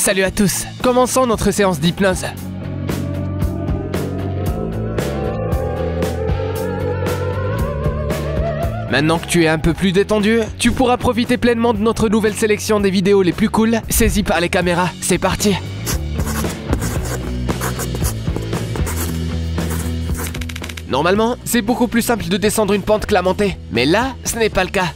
Salut à tous. Commençons notre séance d'hypnose. Maintenant que tu es un peu plus détendu, tu pourras profiter pleinement de notre nouvelle sélection des vidéos les plus cool, saisies par les caméras. C'est parti. Normalement, c'est beaucoup plus simple de descendre une pente que la monter. Mais là, ce n'est pas le cas.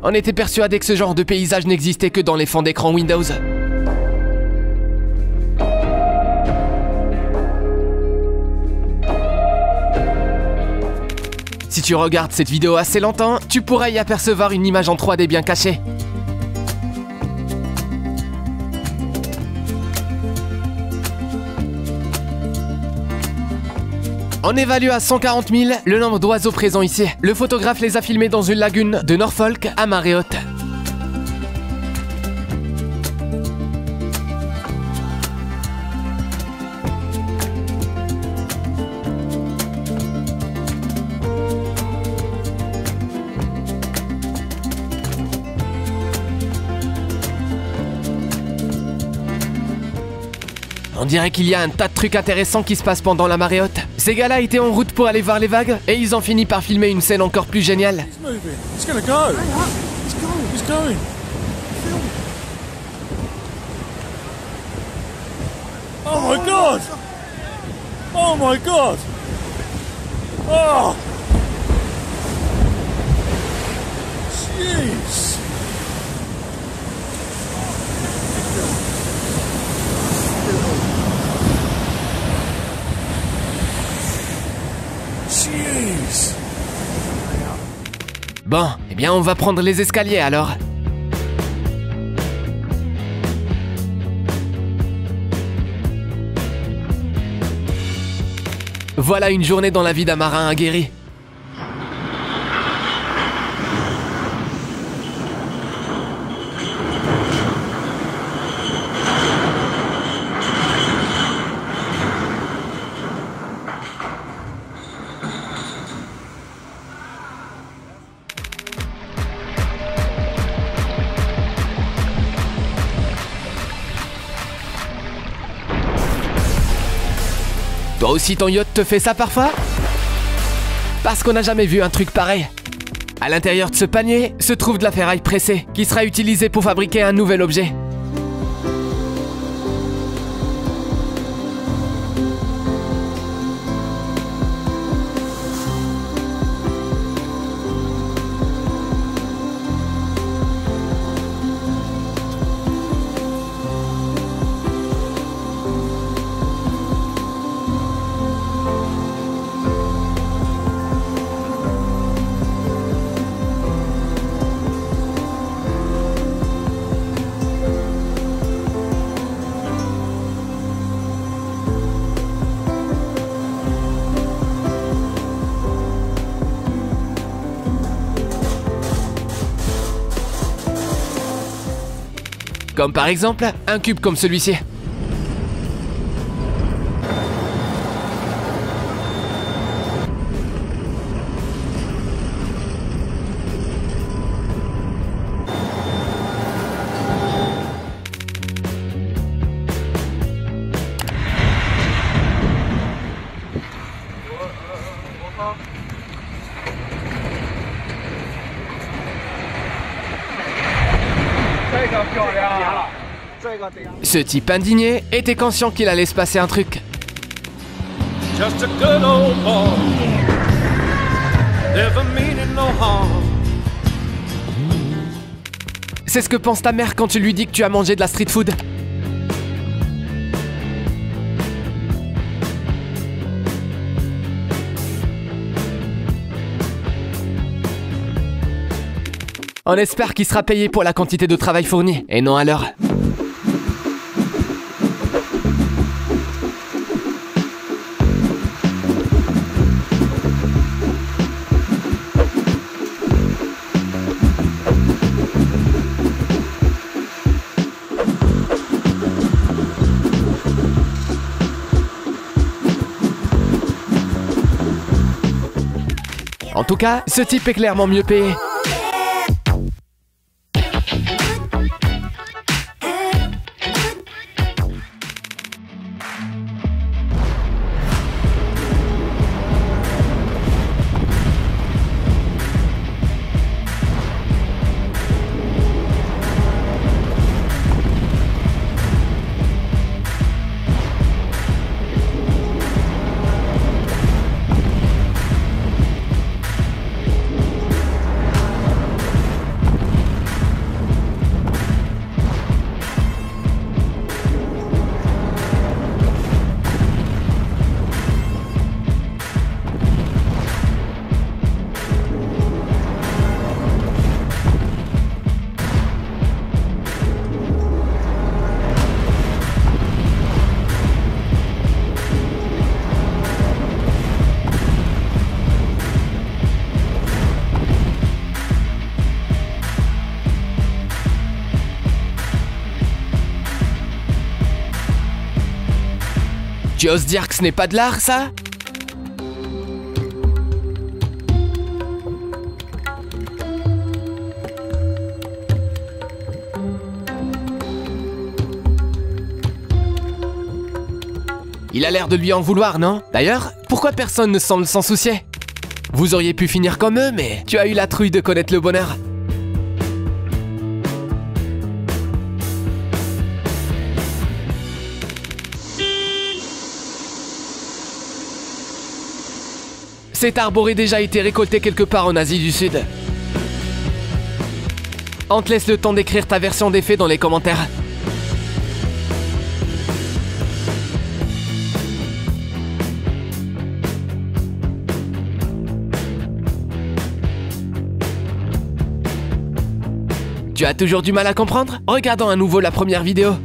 On était persuadé que ce genre de paysage n'existait que dans les fonds d'écran Windows. Si tu regardes cette vidéo assez longtemps, tu pourras y apercevoir une image en 3D bien cachée. On évalue à 140 000 le nombre d'oiseaux présents ici. Le photographe les a filmés dans une lagune de Norfolk à marée haute. On dirait qu'il y a un tas de trucs intéressants qui se passent pendant la marée haute. Ces gars-là étaient en route pour aller voir les vagues et ils ont fini par filmer une scène encore plus géniale. Oh my god! Oh my god! Oh! Jeez! Jeez! Bon, eh bien on va prendre les escaliers alors. Voilà une journée dans la vie d'un marin aguerri. Toi aussi ton yacht te fait ça parfois? Parce qu'on n'a jamais vu un truc pareil. À l'intérieur de ce panier se trouve de la ferraille pressée qui sera utilisée pour fabriquer un nouvel objet. Comme par exemple, un cube comme celui-ci. Ce type indigné était conscient qu'il allait se passer un truc. Just a good old boy, never meaning no harm. C'est ce que pense ta mère quand tu lui dis que tu as mangé de la street food. On espère qu'il sera payé pour la quantité de travail fourni, et non à l'heure. En tout cas, ce type est clairement mieux payé. Tu oses dire que ce n'est pas de l'art, ça? Il a l'air de lui en vouloir, non? D'ailleurs, pourquoi personne ne semble s'en soucier? Vous auriez pu finir comme eux, mais tu as eu la trouille de connaître le bonheur. Cet arbre aurait déjà été récolté quelque part en Asie du Sud. On te laisse le temps d'écrire ta version des faits dans les commentaires. Tu as toujours du mal à comprendre? Regardons à nouveau la première vidéo.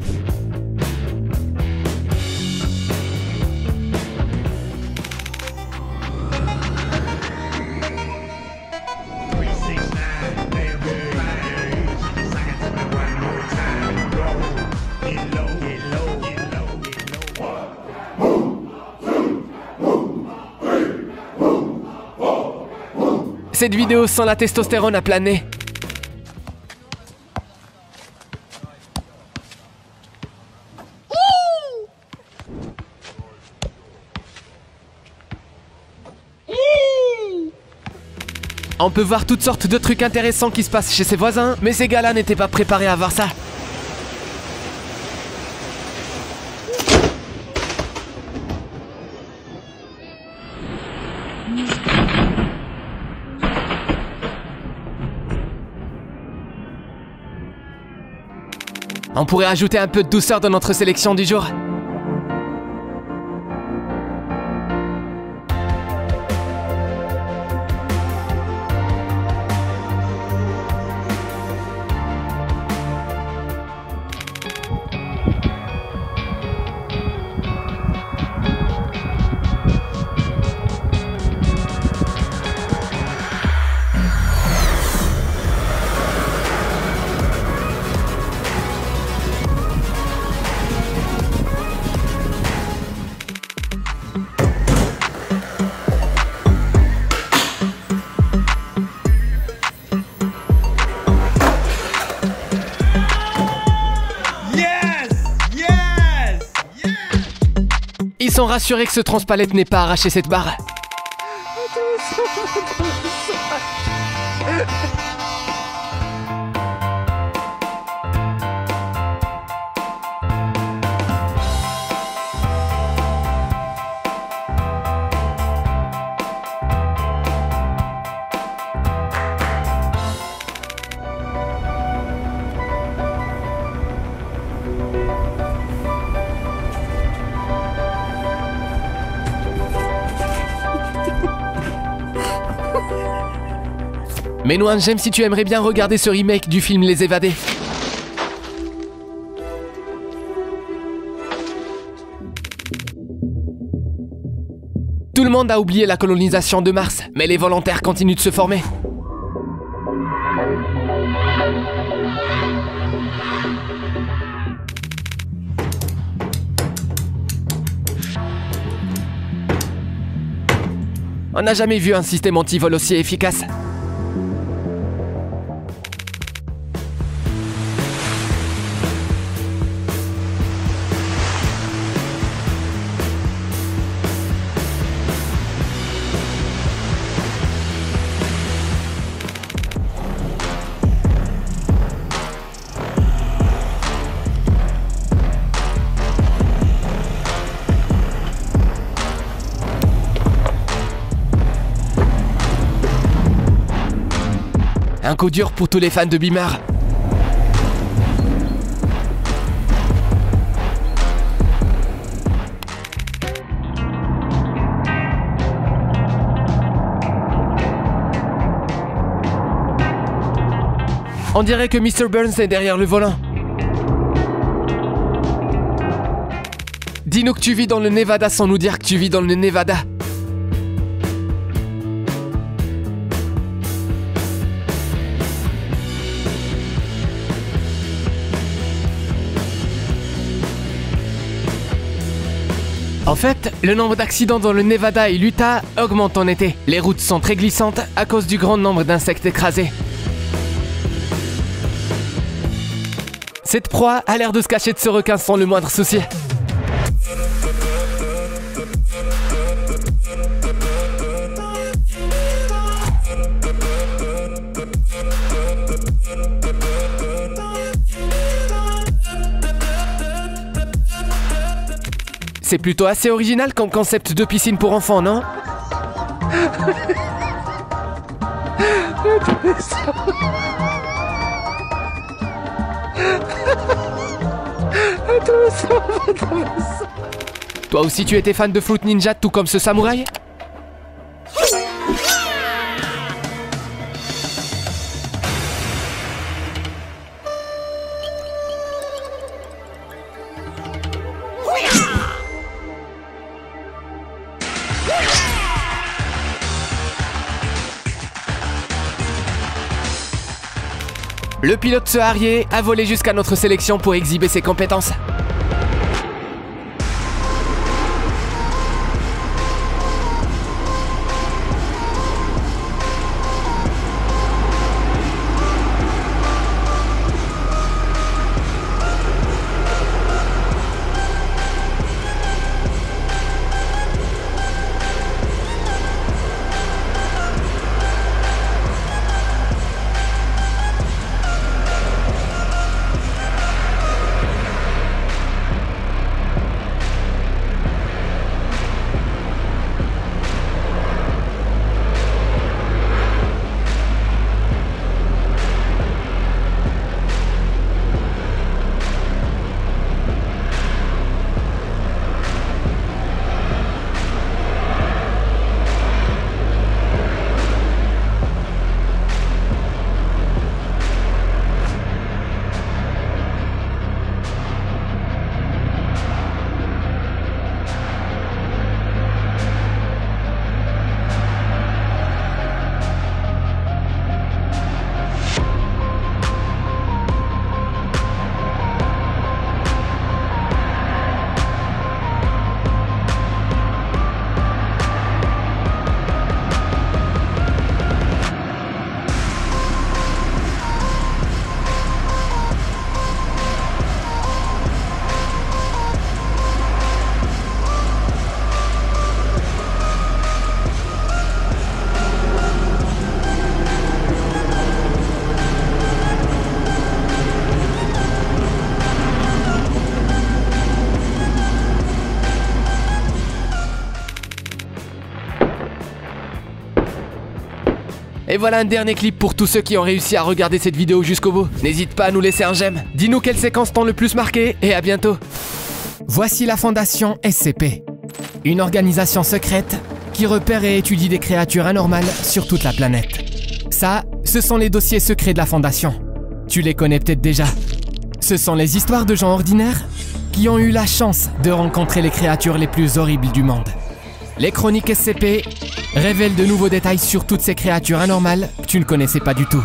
Cette vidéo sent la testostérone à plein nez. On peut voir toutes sortes de trucs intéressants qui se passent chez ses voisins, mais ces gars-là n'étaient pas préparés à voir ça. On pourrait ajouter un peu de douceur dans notre sélection du jour. Ils sont rassurés que ce transpalette n'ait pas arraché cette barre. Mais Noan, j'aime si tu aimerais bien regarder ce remake du film Les Évadés. Tout le monde a oublié la colonisation de Mars, mais les volontaires continuent de se former. On n'a jamais vu un système anti-vol aussi efficace. Un coup dur pour tous les fans de Beamer. On dirait que Mr. Burns est derrière le volant. Dis-nous que tu vis dans le Nevada sans nous dire que tu vis dans le Nevada. En fait, le nombre d'accidents dans le Nevada et l'Utah augmente en été. Les routes sont très glissantes à cause du grand nombre d'insectes écrasés. Cette proie a l'air de se cacher de ce requin sans le moindre souci. C'est plutôt assez original comme concept de piscine pour enfants, non? Toi aussi tu étais fan de Fruit Ninja tout comme ce samouraï? Le pilote se Harrier a volé jusqu'à notre sélection pour exhiber ses compétences. Et voilà un dernier clip pour tous ceux qui ont réussi à regarder cette vidéo jusqu'au bout. N'hésite pas à nous laisser un j'aime. Dis-nous quelles séquences t'ont le plus marqué et à bientôt. Voici la Fondation SCP. Une organisation secrète qui repère et étudie des créatures anormales sur toute la planète. Ça, ce sont les dossiers secrets de la Fondation. Tu les connais peut-être déjà. Ce sont les histoires de gens ordinaires qui ont eu la chance de rencontrer les créatures les plus horribles du monde. Les chroniques SCP révèlent de nouveaux détails sur toutes ces créatures anormales que tu ne connaissais pas du tout.